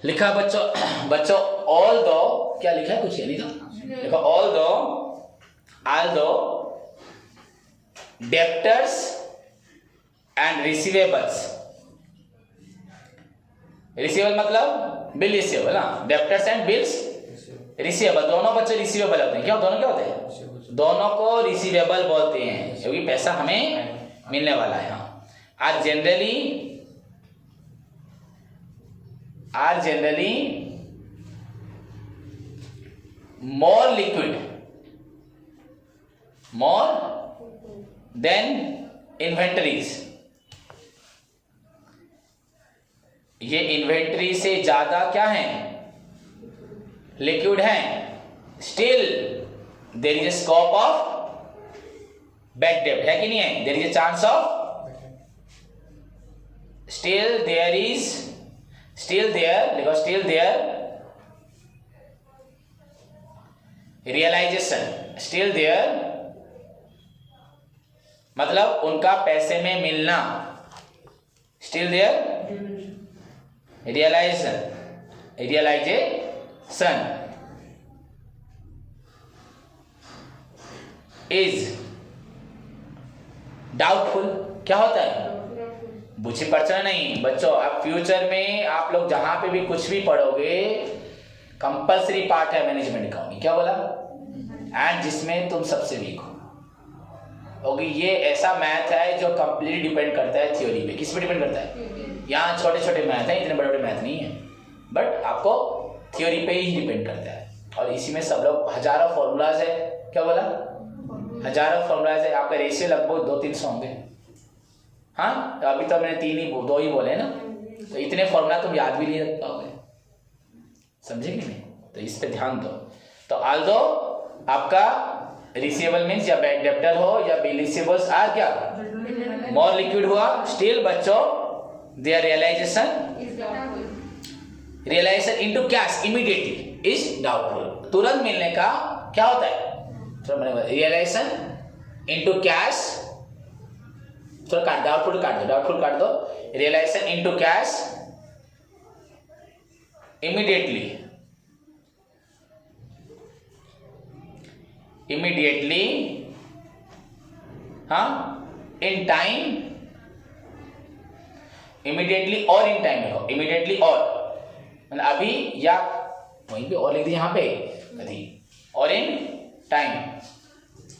लिखा बच्चों बच्चों ऑल दो, क्या लिखा है, कुछ नहीं था, देखो ऑल दो डेप्टर्स एंड रिसीवेबल्स, रिसीवेबल मतलब बिल रिसीवेबल ना, डेप्टर्स एंड बिल्स रिसीवेबल, दोनों बच्चे रिसीवेबल होते हैं। क्या दोनों क्या होते हैं? दोनों को रिसीवेबल बोलते हैं क्योंकि पैसा हमें मिलने वाला है। हाँ, are generally more than inventories, ये इन्वेंटरी से ज्यादा क्या है, लिक्विड है। Still there is a scope of bad डेब्ट, है कि नहीं है? There is a chance of, still there realisation, still there मतलब उनका पैसे में मिलना, still there realisation is doubtful. क्या होता है? बुझी पड़चना नहीं बच्चों। अब फ्यूचर में आप लोग जहां पे भी कुछ भी पढ़ोगे, कंपल्सरी पार्ट है मैनेजमेंट अकाउंटिंग। क्या बोला? एंड जिसमें तुम सबसे वीक हो, क्योंकि ये ऐसा मैथ है जो कंप्लीटली डिपेंड करता है थ्योरी पे। किस पे डिपेंड करता है? यहाँ छोटे छोटे मैथ है, इतने बड़े बड़े मैथ नहीं है, बट आपको थ्योरी पे ही डिपेंड करता है। और इसी में सब लोग हजारों फॉर्मूलाज है। क्या बोला? हजारों फॉर्मूलाज है। आपका रेशियो लगभग 200-300 होंगे। हाँ, तो अभी तो मैंने 2 ही बोले ना, तो इतने फॉर्मूला तुम याद भी नहीं रख पाओगे। समझे कि नहीं? तो इस पे ध्यान दो। तो आल्दो आपका रिसीवेबल मीन्स या बैड डेप्टर हो या बिल रिसीवेबल्स आर क्या मोर लिक्विड हुआ, स्टिल बच्चों there realisation into cash immediately is doubtful. तुरंत मिलने का क्या होता है? रियलाइजेशन इनटू कैश, थोड़ा काट दो, डाउटफुल काट दो। रियलाइजेशन इनटू कैश इमीडिएटली हाँ, इन टाइम, इमीडिएटली और इन टाइम लिखो, इमीडिएटली और मतलब अभी या वहीं पे और लिख दिया, यहाँ पे कभी और in time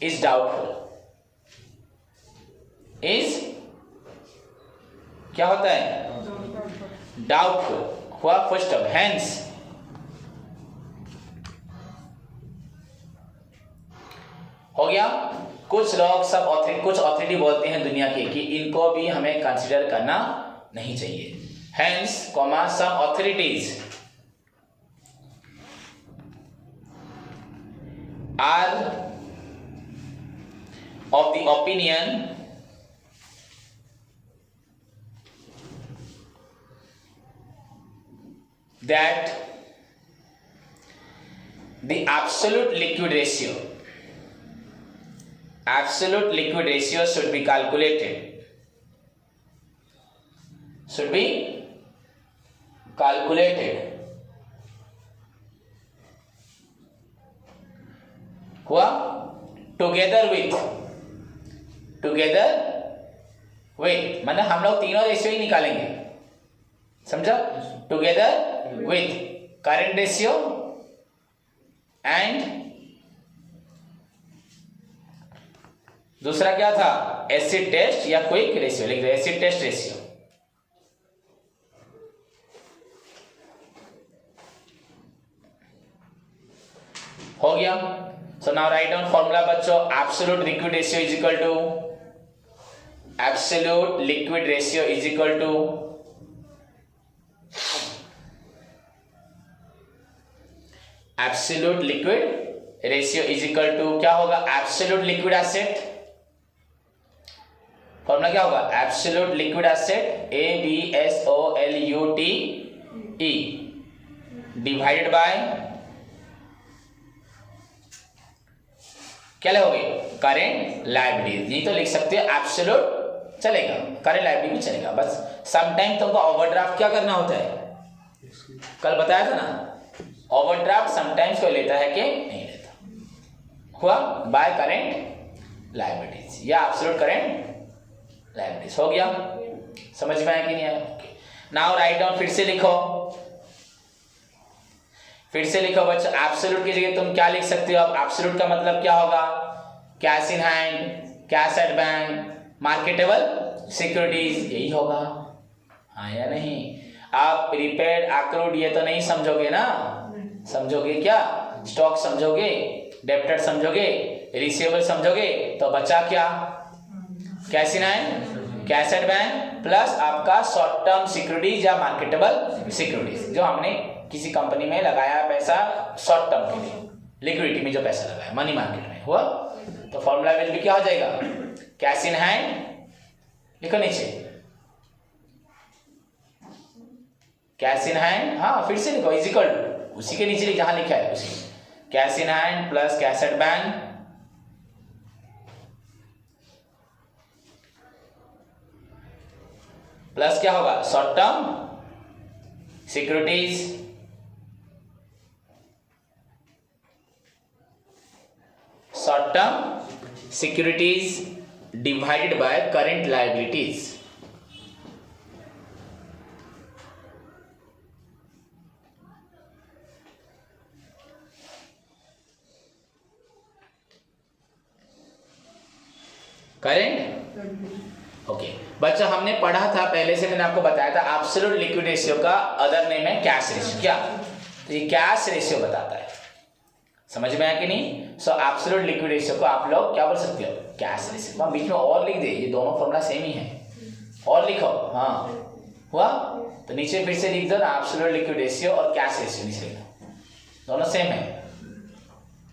is doubtful. Is क्या होता है? डाउटफुल हुआ फर्स्ट ऑफ हैंस। हो गया। कुछ लोग कुछ ऑथोरिटी बोलते हैं दुनिया के कि इनको भी हमें कंसीडर करना नहीं चाहिए। Hence comma some authorities are of the opinion that the absolute liquid ratio should be calculated, हुआ together with मतलब हम लोग तीनों रेशियो ही निकालेंगे। समझा? Together with current ratio and दूसरा क्या था? एसिड टेस्ट या क्विक रेशियो। लिख दो एसिड टेस्ट रेशियो। हो गया। So now write down formula बच्चों। Absolute liquid ratio is equal to absolute liquid ratio is equal to क्या होगा? Absolute liquid asset. फॉर्मूला क्या होगा? Absolute liquid asset ABSOLUTE divided by क्या लोगे? Current liabilities. नहीं तो लिख सकते हो एब्सोल्यूट, चलेगा, करेंट लायबिलिटी भी चलेगा। बस समटाइम तुमको ओवरड्राफ्ट क्या करना होता है? कल बताया था ना, ओवरड्राफ्ट समटाइम्स कोई लेता है कि नहीं लेता। हुआ बाय करेंट लायबिलिटीज या एब्सोल्यूट करेंट लायबिलिटीज। हो गया, समझ में आया कि नहीं आया? नाउ राइट डाउन, फिर से लिखो बच्चों। एब्सोल्यूट की जगह तुम क्या लिख सकते हो? अब एब्सोल्यूट का मतलब क्या होगा? Cash in hand, cash at bank, marketable securities, यही होगा। हाँ या नहीं? आप प्रीपेड एक्रूड ये तो नहीं समझोगे ना? समझोगे क्या? स्टॉक समझोगे, डेप्टर समझोगे, रिसीवेबल समझोगे, तो बचा क्या? Cash in hand, cash at bank plus आपका शॉर्ट टर्म सिक्योरिटीज या मार्केटेबल सिक्योरिटीज, जो हमने किसी कंपनी में लगाया पैसा शॉर्ट टर्म के लिए, लिक्विडिटी में जो पैसा लगाया मनी मार्केट में। हुआ? तो फॉर्मूला विल भी क्या हो जाएगा? कैश इन हैंड, लिखो नीचे कैश इन हैंड, हाँ फिर से लिखो, इज इक्वल टू उसी के नीचे जहां लिखा है उसी, cash in hand plus cash at bank plus क्या होगा? Short term securities, short term securities divided by current liabilities. Current? Okay बच्चा, हमने पढ़ा था पहले से, मैंने आपको बताया था एब्सोल्यूट लिक्विड रेशियो का अदर नेम है कैश रेशियो। क्या? तो ये कैश रेशियो बताता है। समझ में आया कि नहीं? सो एब्सोल्यूट लिक्विड रेशियो को आप लोग क्या बोल सकते हो? Cash ratio. हम बीच में और लिख दे, ये दोनों फॉर्मूला सेम ही है, और लिखो। हाँ हुआ? तो नीचे फिर से लिख दो ना, एब्सोल्यूट लिक्विड रेशियो और कैश रेशियो नीचे लिख दो, दोनों सेम है।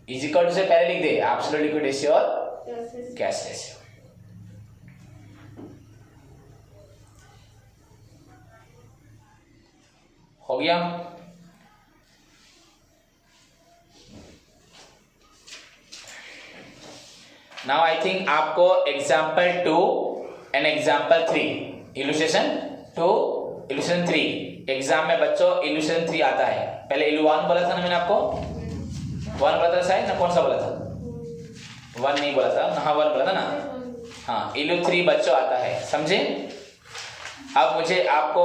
इज इक्वल टू से पहले लिख दे एब्सोल्यूट लिक्विड रेशियो और कैश रेशियो। हो गया? नाउ आई थिंक आपको example 2 and example 3, illustration 2 illustration 3 exam में बच्चों इलुस्ट्रेशन 3 आता है। पहले इलू 1 बोला था ना मैंने आपको, 1 बोला था शायद ना, कौन सा बोला था? 1 नहीं बोला था ना? हाँ 1 बोला था ना। हाँ इलू 3 बच्चों आता है, समझे? अब मुझे आपको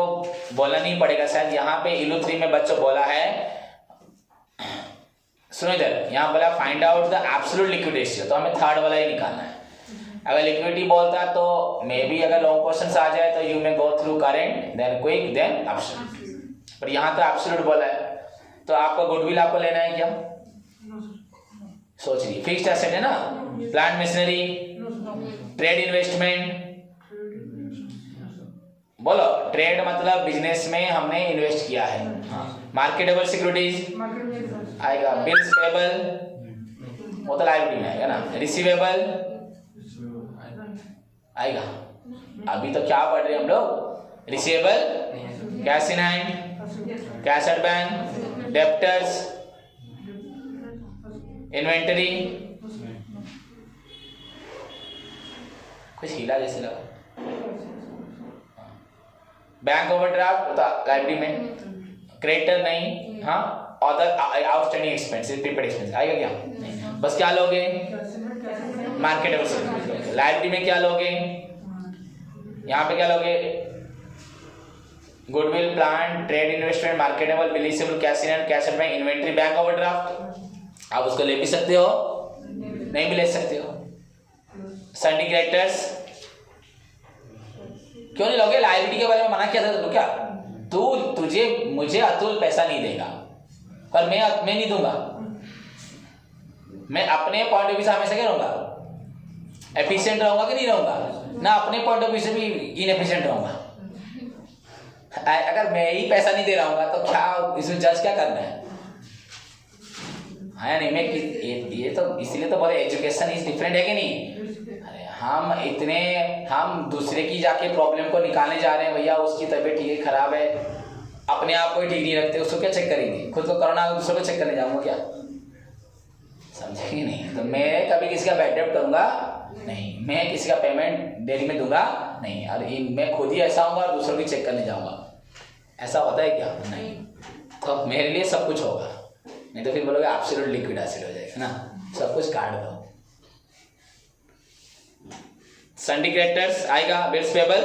बोलना नहीं पड़ेगा शायद, यहाँ पे इलू 3 में बच्चों बोला है, सुनो इधर, यहाँ बोला find out the absolute liquid ratio, तो हमें थर्ड वाला ही निकालना है। अगर लिक्विडिटी बोलता तो मे बी अगर लॉन्ग क्वेश्चन आ जाए तो you may go through current then quick then absolute, पर यहाँ तो एब्सोल्यूट बोला है। तो आपको गुडविल आपको लेना है क्या? सोच लीजिए, फिक्स्ड एसेट है ना, प्लांट मशीनरी, ट्रेड इन्वेस्टमेंट, बोलो ट्रेड मतलब बिजनेस में हमने इन्वेस्ट किया है। मार्केटेबल सिक्योरिटीज आएगा, बिल्स पेबल वो तो लायबिलिटी में आएगा ना, रिसीवेबल आएगा। अभी तो क्या पढ़ रहे हैं हम लोग? Receivable, cash in hand, cash at bank, debtors, inventory. कुछ हिला जैसे लगा। बैंक ओवरड्राफ्ट तो लाइब्रेरी में, क्रेडिटर नहीं, हाँ other outstanding expenses, prepaid expense आएगा क्या? नहीं। बस क्या लोगे? Marketable securities. लाइब्रेरी में क्या लोगे? यहाँ पे क्या लोगे? Goodwill, plant, trade investment, marketable, बिलीसेबल, cash in hand, cash at bank, inventory, bank overdraft. आप उसको ले भी सकते हो, नहीं भी ले सकते हो। सन्डी क्रेडिटर्स क्यों नहीं लोगे? लायबिलिटी के बारे में मना किया था तो क्या? मुझे अतुल पैसा नहीं देगा, पर मैं नहीं दूंगा। मैं अपने पॉइंट ऑफ व्यू से हमेशा क्या रहूंगा? एफिशिएंट रहूंगा कि नहीं रहूंगा? ना अपने पॉइंट ऑफ व्यू से भी इनएफिशिएंट रहूंगा। अगर मैं ही पैसा नहीं दे रहा हूँ तो क्या इसमें जज क्या करना है? हाँ नहीं, मैं ये तो इसीलिए तो बोले एजुकेशन इज डिफरेंट है कि नहीं? हम दूसरे की जाके प्रॉब्लम को निकालने जा रहे हैं, भैया उसकी तबीयत ठीक है खराब है, अपने आप को ही ठीक नहीं रखते, उसको क्या चेक करेंगे? खुद को कोरोना दूसरों को चेक करने जाऊंगा क्या? समझेंगे नहीं। तो मैं कभी किसी का बैड डेट करूंगा नहीं, मैं किसी का पेमेंट देरी में दूंगा नहीं, और मैं खुद ही ऐसा हूँगा और दूसरों की चेक करने जाऊंगा। ऐसा होता है क्या? नहीं। तो मेरे लिए सब कुछ होगा, नहीं तो फिर बोलोगे एब्सोल्यूट लिक्विड एसिड हो जाएगा ना, सब कुछ काट दो। संडी क्रेडिटर्स आएगा, बिल्स पेबल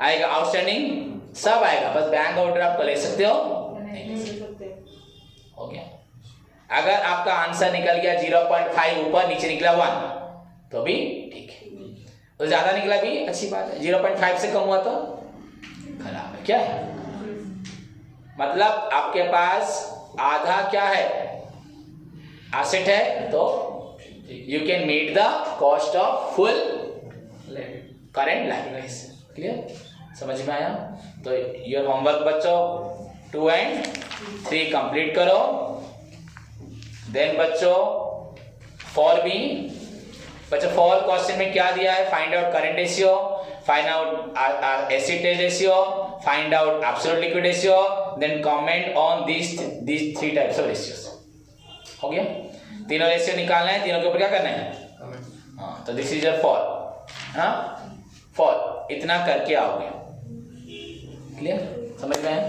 आएगा, आउटस्टैंडिंग सब आएगा, बस बैंक ओवरड्राफ्ट को ले सकते हो नहीं ले सकते। हो गया। अगर आपका आंसर निकल गया 0.5 ऊपर, नीचे निकला 1 तो भी ठीक है, तो ज्यादा निकला भी अच्छी बात है, 0.5 से कम हुआ तो खराब है। क्या है मतलब आपके पास आधा क्या है एसेट है, तो you can meet the cost of full current liabilities. Clear, समझ में आया? तो योर होमवर्क बच्चों 2 and 3 कंप्लीट करो। देन बच्चों 4B, बच्चों 4 क्वेश्चन में क्या दिया है? Find out current ratio, find out acid test ratio, find out absolute liquid ratio, then comment on these 3 types of ratios. हो गया? तीनों रेशियो निकालना है, तीनों के ऊपर क्या करना है? हाँ, तो दिस इज योर 4। हाँ 4 इतना करके आओगे। क्लियर, समझ में आया?